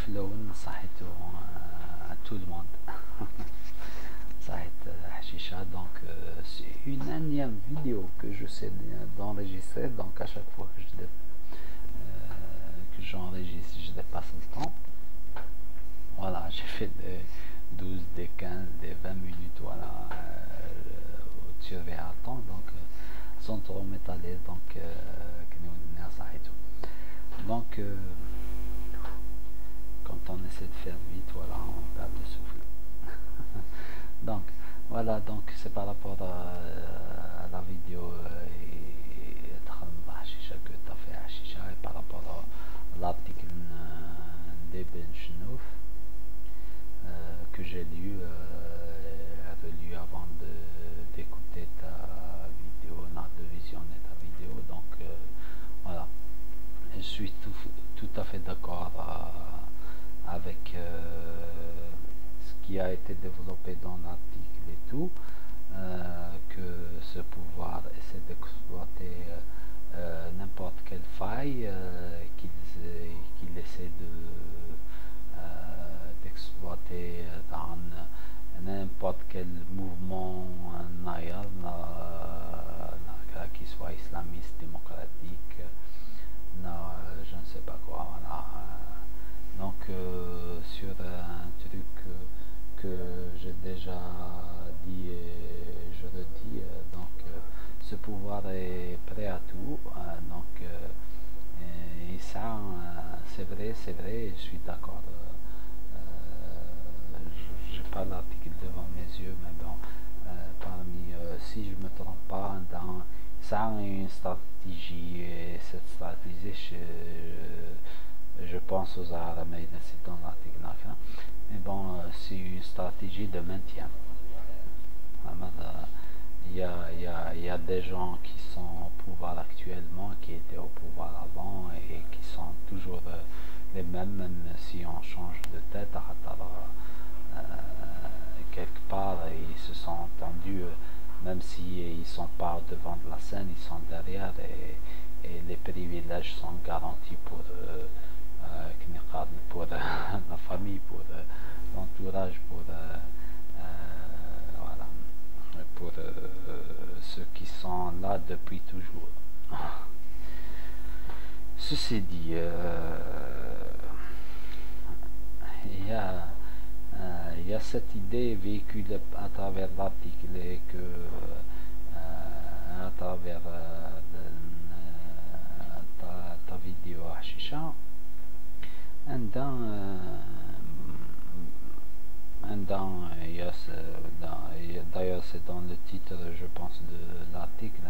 flow صحيته à tout le monde. صحيت Hashisha, donc c'est une énième vidéo que je sais d'enregistrer, donc à chaque fois que j'enregistre, je dépasse le temps. Voilà, j'ai fait des 12, des 15, des 20 minutes, voilà, au-dessus de temps, donc sans trop m'étaler, donc donc quand on essaie de faire vite, voilà, on perd le souffle. Donc voilà, donc c'est par rapport à la vidéo que tu as fait à Hashisha et par rapport à l'article d'Ibn Shnouf que j'ai lu, relu avant d'écouter ta vidéo, de visionner ta vidéo. Donc voilà, je suis tout à fait d'accord avec ce qui a été développé dans l'article et tout, que ce pouvoir essaie d'exploiter n'importe quelle faille qu'il essaie d'exploiter dans n'importe quel mouvement qui soit islamiste, démocratique, je ne sais pas quoi, voilà. Donc sur un truc que j'ai déjà dit et je le dis, donc ce pouvoir est prêt à tout, donc et ça c'est vrai, je suis d'accord. J'ai pas l'article devant mes yeux, mais bon, si je me trompe pas, ça a une stratégie, et cette stratégie, je pense aux Arabes, c'est dans l'article, mais bon, c'est une stratégie de maintien. Il y a des gens qui sont au pouvoir actuellement, qui étaient au pouvoir avant et qui sont toujours les mêmes, même si on change de tête, quelque part, ils se sont entendus, même s'ils ne sont pas devant de la scène, ils sont derrière, et les privilèges sont garantis pour la famille, pour l'entourage, voilà, pour ceux qui sont là depuis toujours. Ceci dit, il y a cette idée véhiculée à travers l'article et que à travers ta vidéo Hashisha, d'ailleurs c'est dans le titre, je pense, de l'article,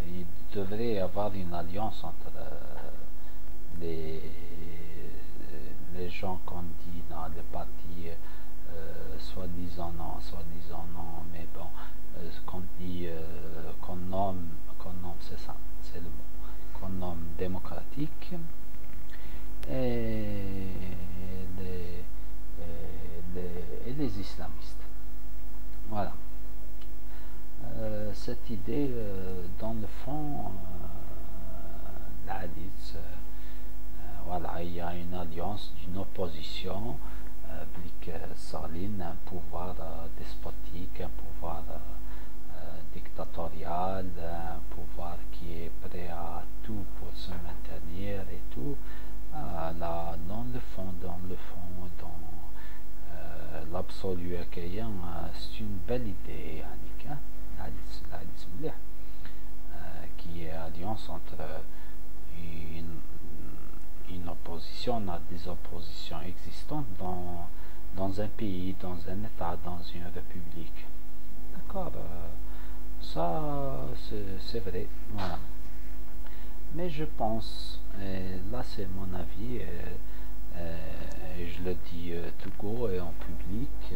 il devrait y avoir une alliance entre les gens qu'on dit dans les partis soi-disant non, mais bon, qu'on dit, qu'on nomme, c'est ça, c'est le mot, qu'on nomme démocratique, et les islamistes. Voilà. Cette idée, dans le fond, l'hadith, voilà, il y a une alliance d'une opposition saline, un pouvoir despotique, un pouvoir dictatorial, un pouvoir qui est prêt à tout pour se maintenir et tout. Là, dans le fond, dans l'absolu accueillant, c'est une belle idée, Annika, qui est alliance entre une opposition, des oppositions existantes dans un pays, dans un État, dans une république. D'accord, ça c'est vrai, voilà. Mais je pense, et là c'est mon avis, et je le dis tout court et en public,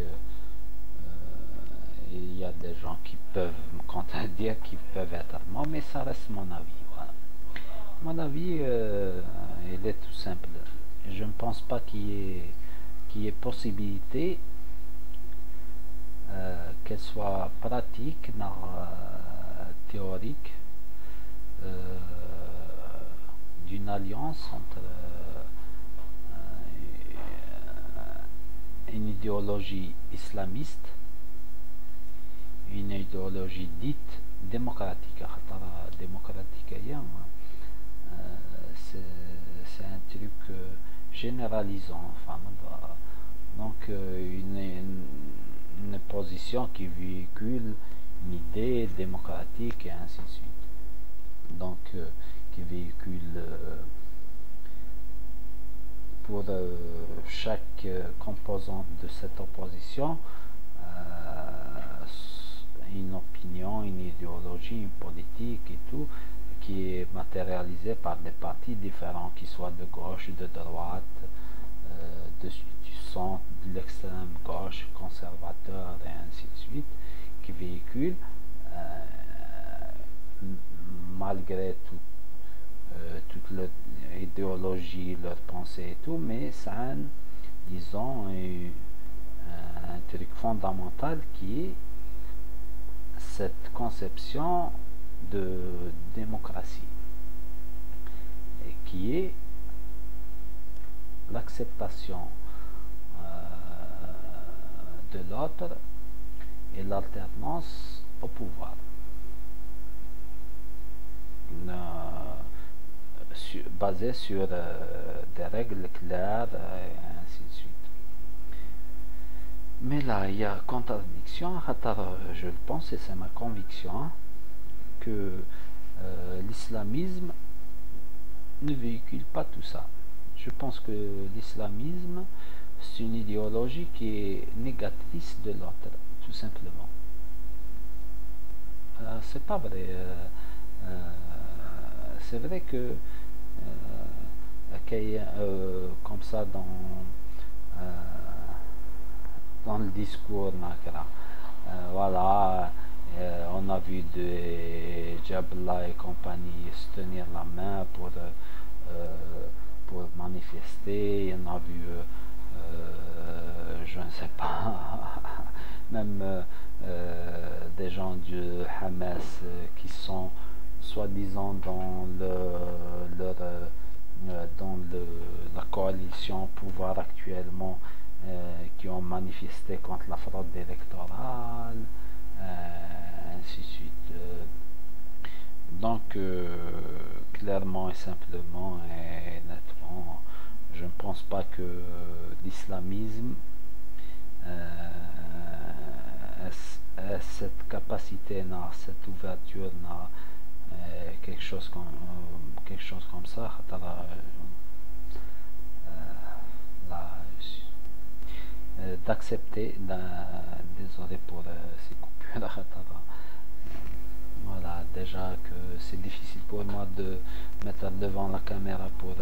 il y a des gens qui peuvent me contredire, qui peuvent être allemands, mais ça reste mon avis, voilà. Mon avis, il est tout simple. Je ne pense pas qu'il y ait possibilité qu'elle soit pratique, théorique, d'une alliance entre une idéologie islamiste, une idéologie dite démocratique. démocratique c'est un truc généralisant, enfin, donc une position qui véhicule une idée démocratique et ainsi de suite, donc qui véhicule pour chaque composante de cette opposition une opinion, une idéologie, une politique et tout, qui est matérialisée par des partis différents, qui soient de gauche, de droite, du centre, de l'extrême gauche, conservateur et ainsi de suite, qui véhiculent malgré toute leur idéologie, leur pensée et tout, mais ça a, disons, un truc fondamental qui est cette conception de démocratie, et qui est l'acceptation de l'autre et l'alternance au pouvoir, basée sur des règles claires et ainsi de suite. Mais là, il y a contradiction, je le pense, et c'est ma conviction, que l'islamisme ne véhicule pas tout ça. Je pense que l'islamisme, c'est une idéologie qui est négatrice de l'autre, tout simplement. C'est pas vrai. C'est vrai que comme ça dans le discours, voilà, on a vu de Jabla et compagnie se tenir la main pour manifester. On a vu je ne sais pas même des gens du Hamas qui sont soi-disant dans la coalition au pouvoir actuellement, qui ont manifesté contre la fraude électorale, ainsi de suite. Donc, clairement et simplement et nettement, je ne pense pas que l'islamisme ait cette capacité, cette ouverture, quelque chose comme ça. D'accepter, désolé pour ces coupures, voilà, déjà que c'est difficile pour moi de mettre devant la caméra pour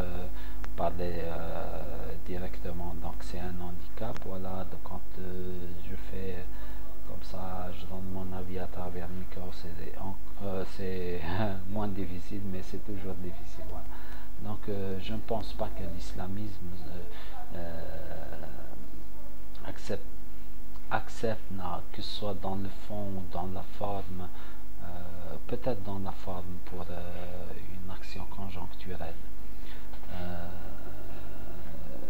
parler directement, donc c'est un handicap. Voilà, donc quand je fais comme ça, je donne mon avis à travers le micro, c'est moins difficile, mais c'est toujours difficile. Voilà. Donc je ne pense pas que l'islamisme accepte, que ce soit dans le fond ou dans la forme, peut-être dans la forme pour une action conjoncturelle.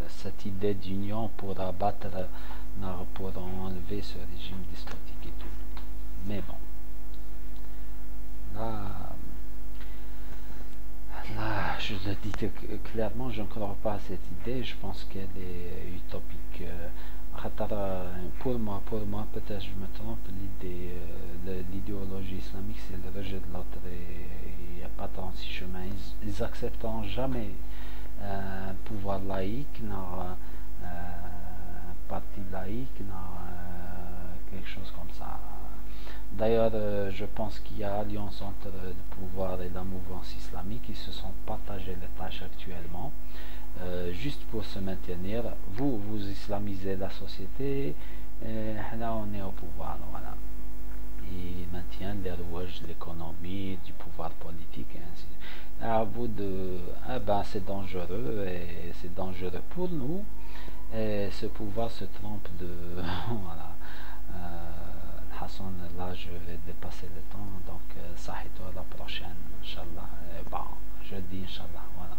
Cette idée d'union pour abattre, pour enlever ce régime despotique et tout. Mais bon, là, je le dis clairement, je ne crois pas à cette idée. Je pense qu'elle est utopique. Pour moi, peut-être je me trompe, l'idéologie islamique, c'est le rejet de l'autre, et il n'y a pas 36 chemins. Ils accepteront jamais un pouvoir laïque, un parti laïque, quelque chose comme ça. D'ailleurs, je pense qu'il y a alliance entre le pouvoir et la mouvance islamique. Ils se sont partagés les tâches actuellement, juste pour se maintenir. Vous islamisez la société, et là on est au pouvoir, voilà. Ils maintiennent les rouages de l'économie, du pouvoir politique et ainsi. À vous de... c'est dangereux, et c'est dangereux pour nous, et ce pouvoir se trompe de... voilà. Hassan, là je vais dépasser le temps, donc sahito à la prochaine, Inch'Allah. Je dis Inch'Allah, voilà.